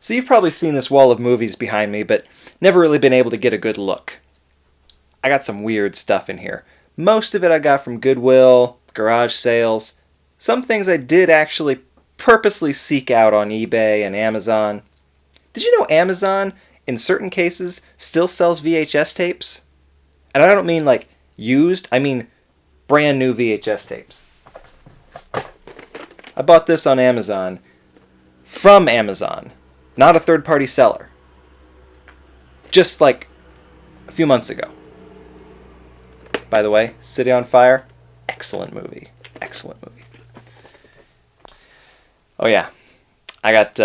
So you've probably seen this wall of movies behind me, but never really been able to get a good look. I got some weird stuff in here. Most of it I got from Goodwill, garage sales. Some things I did actually purposely seek out on eBay and Amazon. Did you know Amazon, in certain cases, still sells VHS tapes? And I don't mean like used, I mean brand new VHS tapes. I bought this on Amazon, from Amazon, not a third-party seller. Just like a few months ago. By the way, City on Fire, excellent movie. Excellent movie. Oh yeah, I got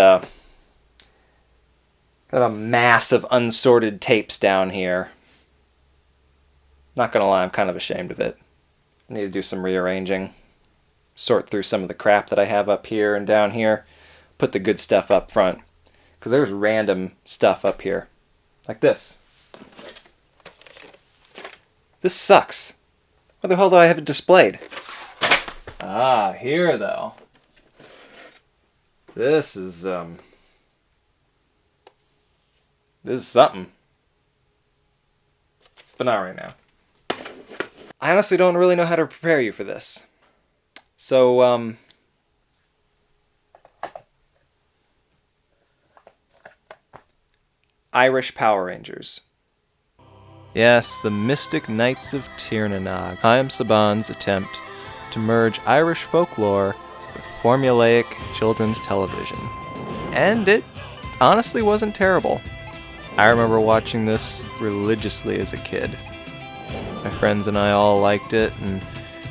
a mass of unsorted tapes down here. Not gonna lie, I'm kind of ashamed of it. I need to do some rearranging. Sort through some of the crap that I have up here and down here. Put the good stuff up front. Because there's random stuff up here. Like this. This sucks. Why the hell do I have it displayed? Ah, here though. This is something. But not right now. I honestly don't really know how to prepare you for this. So, Irish Power Rangers. Yes, the Mystic Knights of Tirnanog. Chaim Saban's attempt to merge Irish folklore with formulaic children's television. And it honestly wasn't terrible. I remember watching this religiously as a kid. My friends and I all liked it, and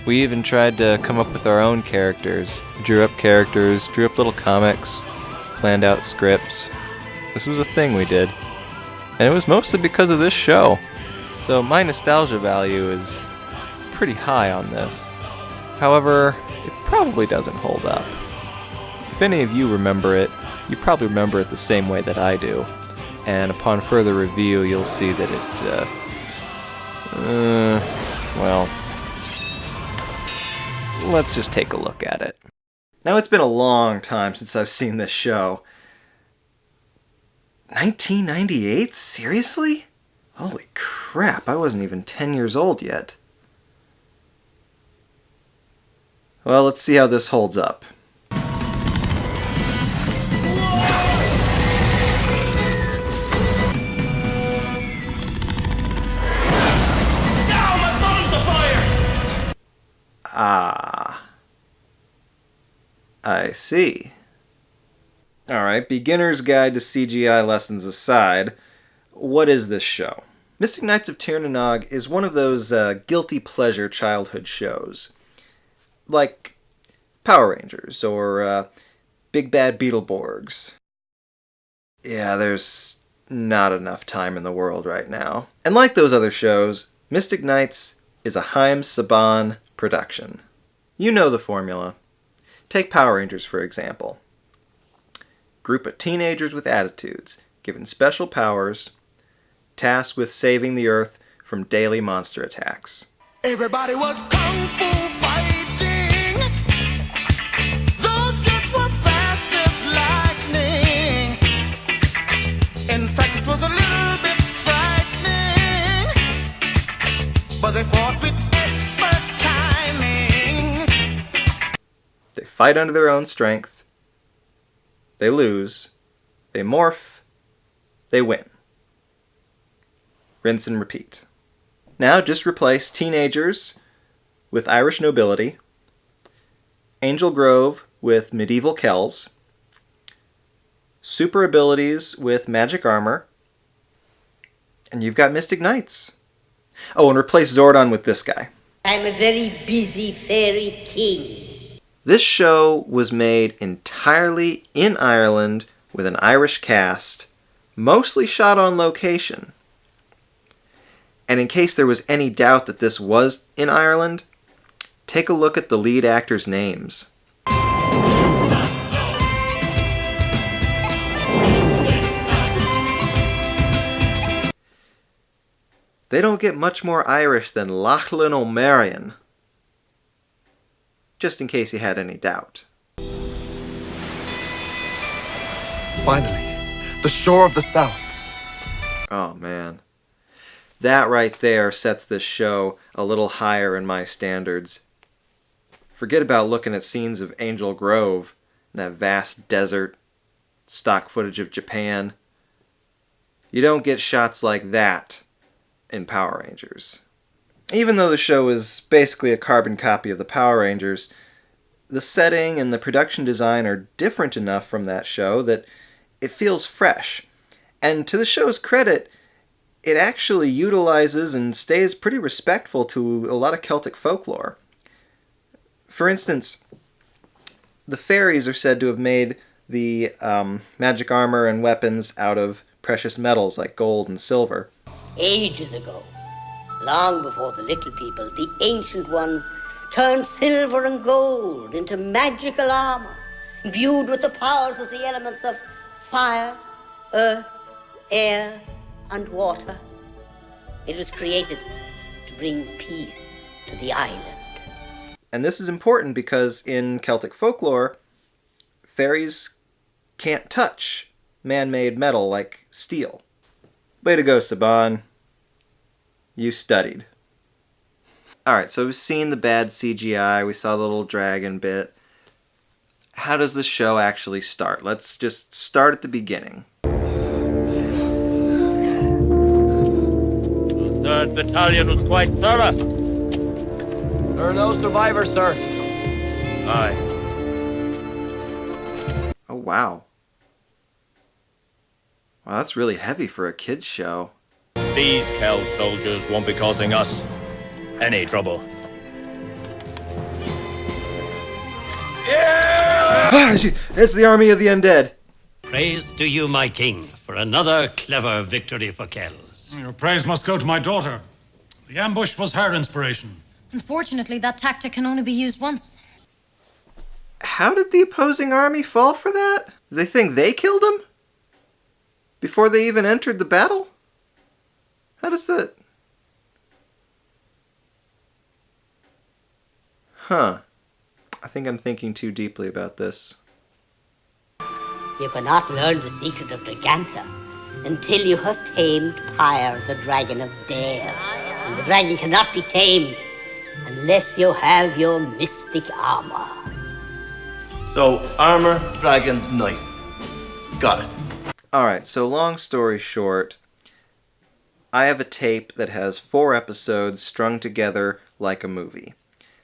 we even tried to come up with our own characters. Drew up characters, drew up little comics, planned out scripts. This was a thing we did. And it was mostly because of this show. So my nostalgia value is pretty high on this. However, it probably doesn't hold up. If any of you remember it, you probably remember it the same way that I do. And upon further review, you'll see that well, let's just take a look at it. Now, it's been a long time since I've seen this show. 1998? Seriously? Holy crap, I wasn't even 10 years old yet. Well, let's see how this holds up. Ah. I see. Alright, beginner's guide to CGI lessons aside, what is this show? Mystic Knights of Tirnanog is one of those guilty pleasure childhood shows. Like Power Rangers or Big Bad Beetleborgs. Yeah, there's not enough time in the world right now. And like those other shows, Mystic Knights is a Chaim Saban production. You know the formula. Take Power Rangers, for example. Group of teenagers with attitudes, given special powers, tasked with saving the Earth from daily monster attacks. Everybody was kung fu fighting. Those kids were fast as lightning. In fact, it was a little bit frightening. But they fought with expert timing. They fight under their own strength. They lose. They morph. They win. Rinse and repeat. Now just replace teenagers with Irish nobility, Angel Grove with medieval Kells, super abilities with magic armor, and you've got Mystic Knights. Oh, and replace Zordon with this guy. I'm a very busy fairy king. This show was made entirely in Ireland with an Irish cast, mostly shot on location. And in case there was any doubt that this was in Ireland, take a look at the lead actors' names. They don't get much more Irish than Lachlan O'Marion. Just in case you had any doubt. Finally, the shore of the south. Oh, man. That right there sets this show a little higher in my standards. Forget about looking at scenes of Angel Grove, that vast desert, stock footage of Japan. You don't get shots like that in Power Rangers. Even though the show is basically a carbon copy of the Power Rangers, the setting and the production design are different enough from that show that it feels fresh. And to the show's credit, it actually utilizes and stays pretty respectful to a lot of Celtic folklore. For instance, the fairies are said to have made the magic armor and weapons out of precious metals like gold and silver. Ages ago, long before the little people, the ancient ones turned silver and gold into magical armor, imbued with the powers of the elements of fire, earth, air, and water. It was created to bring peace to the island. And this is important because in Celtic folklore, fairies can't touch man-made metal like steel. Way to go, Saban. You studied. Alright, so we've seen the bad CGI, we saw the little dragon bit. How does the show actually start? Let's just start at the beginning. The 3rd Battalion was quite thorough. There are no survivors, sir. Aye. Oh, wow. Wow, that's really heavy for a kid's show. These Kel soldiers won't be causing us any trouble. It's the army of the undead. Praise to you, my king, for another clever victory for Kells. Your praise must go to my daughter. The ambush was her inspiration. Unfortunately, that tactic can only be used once. How did the opposing army fall for that? Do they think they killed him? Before they even entered the battle? How does that... Huh. I think I'm thinking too deeply about this. You cannot learn the secret of Draganta until you have tamed Pyre, the dragon of Dare. And the dragon cannot be tamed unless you have your mystic armor. So, armor, dragon, knight. Got it. Alright, so long story short, I have a tape that has 4 episodes strung together like a movie.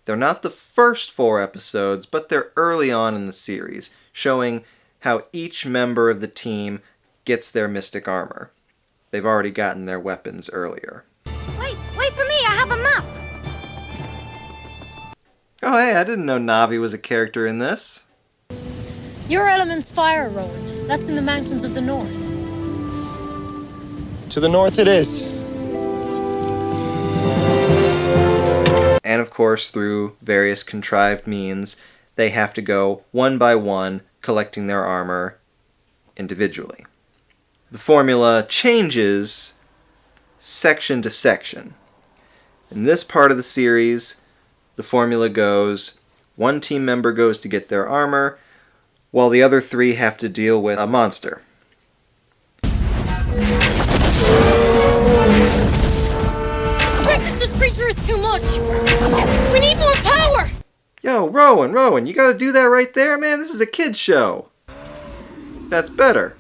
They're not the first 4 episodes, but they're early on in the series, showing how each member of the team gets their mystic armor. They've already gotten their weapons earlier. Wait for me, I have a map! Oh hey, I didn't know Navi was a character in this. Your element's fire, Rowan. That's in the mountains of the north. To the north it is. And of course, through various contrived means, they have to go one by one, collecting their armor individually. The formula changes section to section. In this part of the series, the formula goes, one team member goes to get their armor, while the other 3 have to deal with a monster. Quick! This creature is too much! We need more power! Yo, Rowan, you gotta do that right there, man. This is a kid's show. That's better.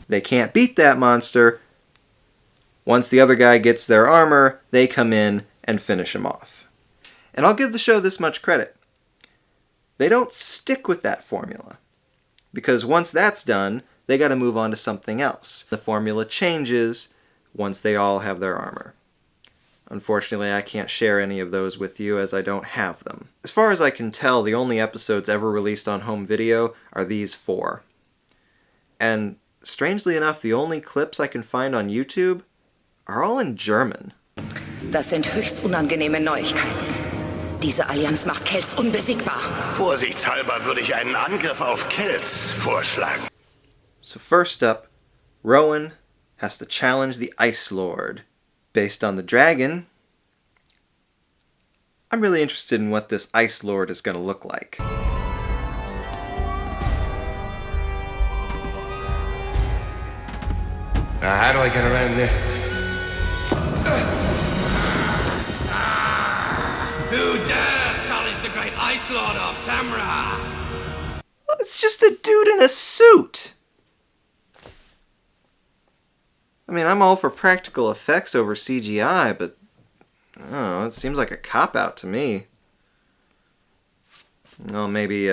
They can't beat that monster. Once the other guy gets their armor, they come in and finish him off. And I'll give the show this much credit. They don't stick with that formula. Because once that's done, they gotta move on to something else. The formula changes once they all have their armor. Unfortunately, I can't share any of those with you as I don't have them. As far as I can tell, the only episodes ever released on home video are these 4. And strangely enough, the only clips I can find on YouTube are all in German. Das sind höchst unangenehme Neuigkeiten. Diese Allianz macht Kells unbesiegbar. Vorsichtshalber würde ich einen Angriff auf Kells vorschlagen. So first up, Rowan has to challenge the Ice Lord. Based on the dragon, I'm really interested in what this Ice Lord is going to look like. Now, how do I get around this? Who dare challenge the great Ice Lord of Tamra? Well, it's just a dude in a suit. I mean, I'm all for practical effects over CGI, but I don't know, it seems like a cop-out to me. Well, maybe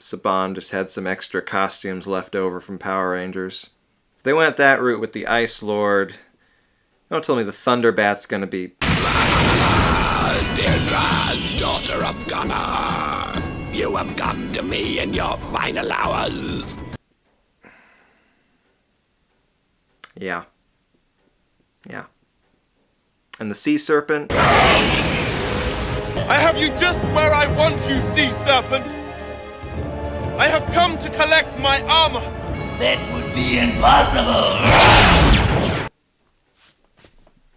Saban just had some extra costumes left over from Power Rangers. If they went that route with the Ice Lord, don't tell me the Thunderbat's gonna be... Dear daughter of Gunnar, you have come to me in your final hours. Yeah. Yeah. And the Sea Serpent? I have you just where I want you, Sea Serpent. I have come to collect my armor. That would be impossible.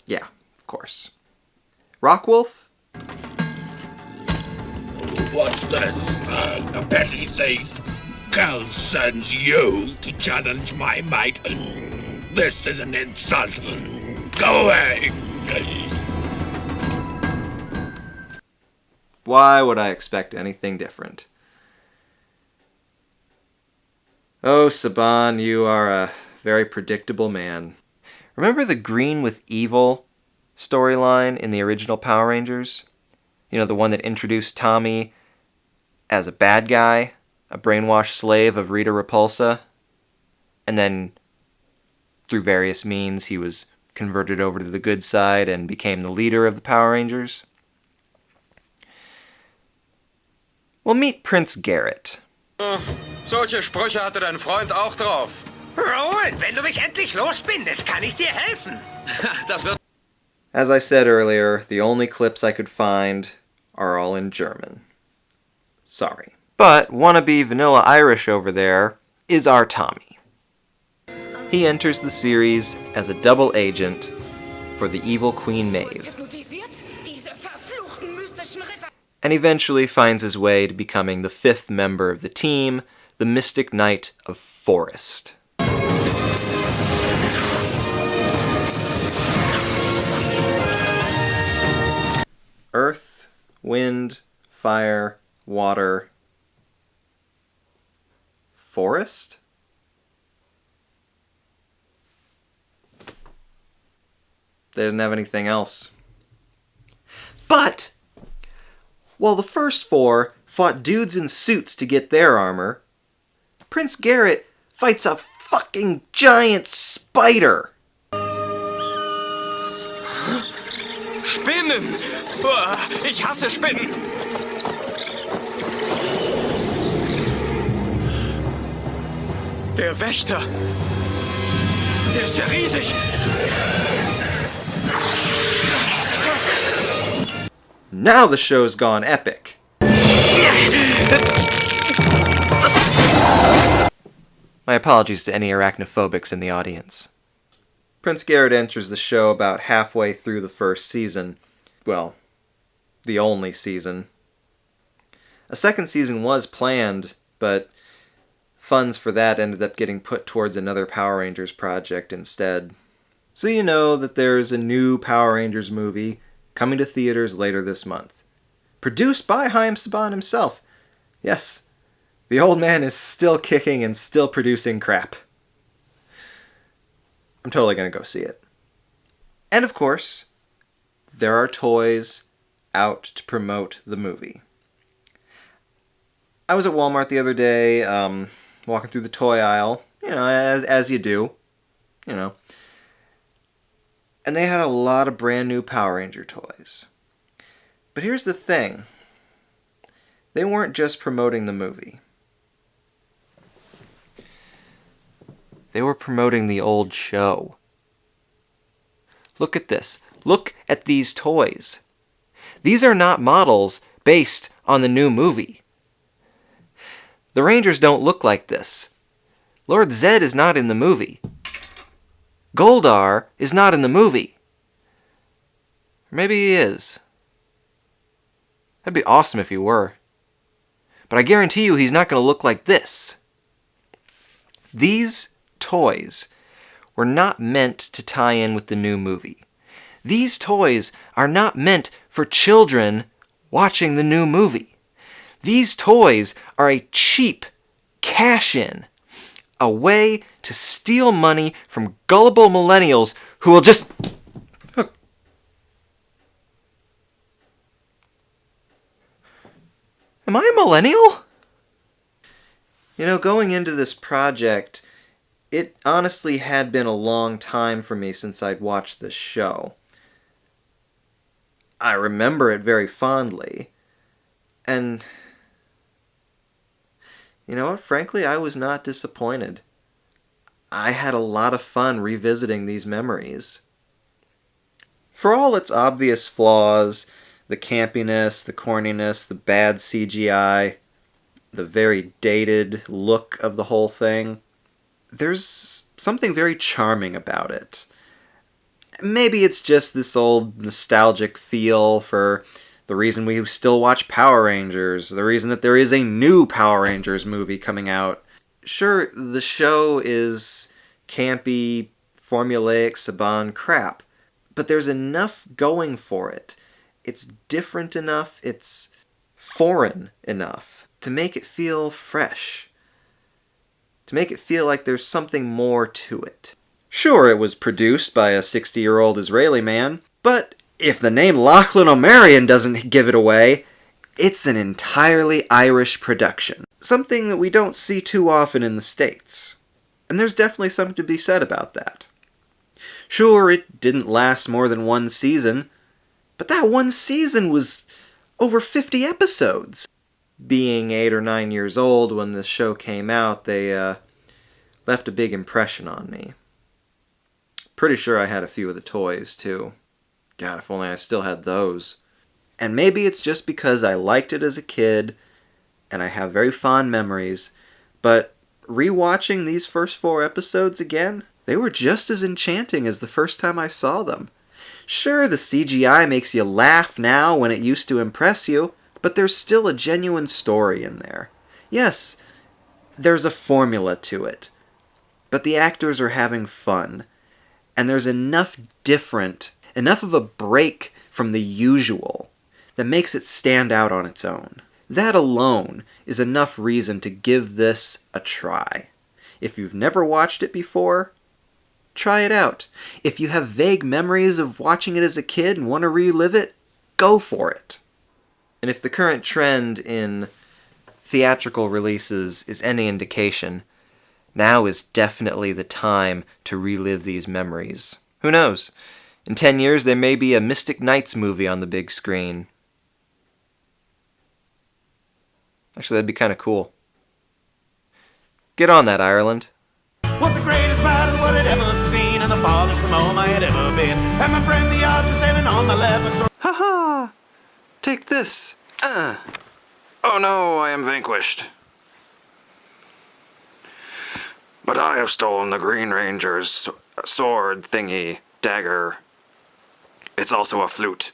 Yeah, of course. Rockwolf? What's this? A petty thief? Cal sends you to challenge my might. This is an insult. Go away. Why would I expect anything different? Oh, Saban, you are a very predictable man. Remember the Green with Evil storyline in the original Power Rangers? You know, the one that introduced Tommy as a bad guy, a brainwashed slave of Rita Repulsa, and then through various means he was converted over to the good side and became the leader of the Power Rangers. Well, meet Prince Garrett. Solche Sprüche hatte dein Freund auch drauf. Rowan, wenn du mich endlich losbindest, kann ich dir helfen. Das wird... As I said earlier, the only clips I could find are all in German. Sorry. But wannabe Vanilla Irish over there is our Tommy. He enters the series as a double agent for the evil Queen Maeve, and eventually finds his way to becoming the 5th member of the team, the Mystic Knight of Forest. Earth, wind, fire, water, forest? They didn't have anything else. But while the first 4 fought dudes in suits to get their armor, Prince Garrett fights a fucking giant spider. Spinnen! Ich hasse Spinnen! Der Wächter! Der ist ja riesig! Now the show's gone epic. My apologies to any arachnophobics in the audience. Prince Garrett enters the show about halfway through the first season. Well, the only season. A second season was planned, but funds for that ended up getting put towards another Power Rangers project instead. So you know that there's a new Power Rangers movie coming to theaters later this month. Produced by Chaim Saban himself. Yes, the old man is still kicking and still producing crap. I'm totally going to go see it. And of course, there are toys out to promote the movie. I was at Walmart the other day, walking through the toy aisle, you know, as you do, you know. And they had a lot of brand new Power Ranger toys. But here's the thing. They weren't just promoting the movie. They were promoting the old show. Look at this. Look at these toys. These are not models based on the new movie. The Rangers don't look like this. Lord Zed is not in the movie. Goldar is not in the movie. Or maybe he is. That'd be awesome if he were. But I guarantee you he's not going to look like this. These toys were not meant to tie in with the new movie. These toys are not meant for children watching the new movie. These toys are a cheap cash-in, a way to steal money from gullible millennials who will just... Am I a millennial? You know, going into this project, it honestly had been a long time for me since I'd watched this show. I remember it very fondly, and you know what? Frankly, I was not disappointed. I had a lot of fun revisiting these memories. For all its obvious flaws, the campiness, the corniness, the bad CGI, the very dated look of the whole thing, there's something very charming about it. Maybe it's just this old nostalgic feel for the reason we still watch Power Rangers, the reason that there is a new Power Rangers movie coming out. Sure, the show is campy, formulaic Saban crap, but there's enough going for it. It's different enough, it's foreign enough to make it feel fresh, to make it feel like there's something more to it. Sure, it was produced by a 60-year-old Israeli man, but if the name Lachlan O'Marion doesn't give it away, it's an entirely Irish production. Something that we don't see too often in the States. And there's definitely something to be said about that. Sure, it didn't last more than one season, but that one season was over 50 episodes. Being 8 or 9 years old when this show came out, they left a big impression on me. Pretty sure I had a few of the toys, too. God, if only I still had those. And maybe it's just because I liked it as a kid, and I have very fond memories, but rewatching these first 4 episodes again, they were just as enchanting as the first time I saw them. Sure, the CGI makes you laugh now when it used to impress you, but there's still a genuine story in there. Yes, there's a formula to it, but the actors are having fun, and there's enough of a break from the usual that makes it stand out on its own. That alone is enough reason to give this a try. If you've never watched it before, try it out. If you have vague memories of watching it as a kid and want to relive it, go for it. And if the current trend in theatrical releases is any indication, now is definitely the time to relive these memories. Who knows? In 10 years, there may be a Mystic Knights movie on the big screen. Actually, that'd be kind of cool. Get on that, Ireland. What's the greatest battle what I'd ever seen, and the farthest from home I had ever been. And my friend the odds are standing on my left. Ha-ha! Take this. Oh no, I am vanquished. But I have stolen the Green Ranger's sword thingy, dagger. It's also a flute.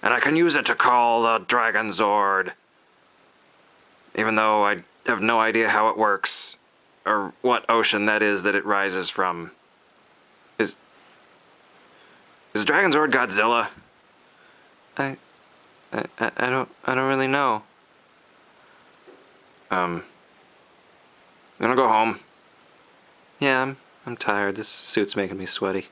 And I can use it to call the Dragon Zord. Even though I have no idea how it works, or what ocean that is that it rises from. Is Dragon Zord Godzilla? I don't really know. I'm gonna go home. Yeah, I'm tired. This suit's making me sweaty.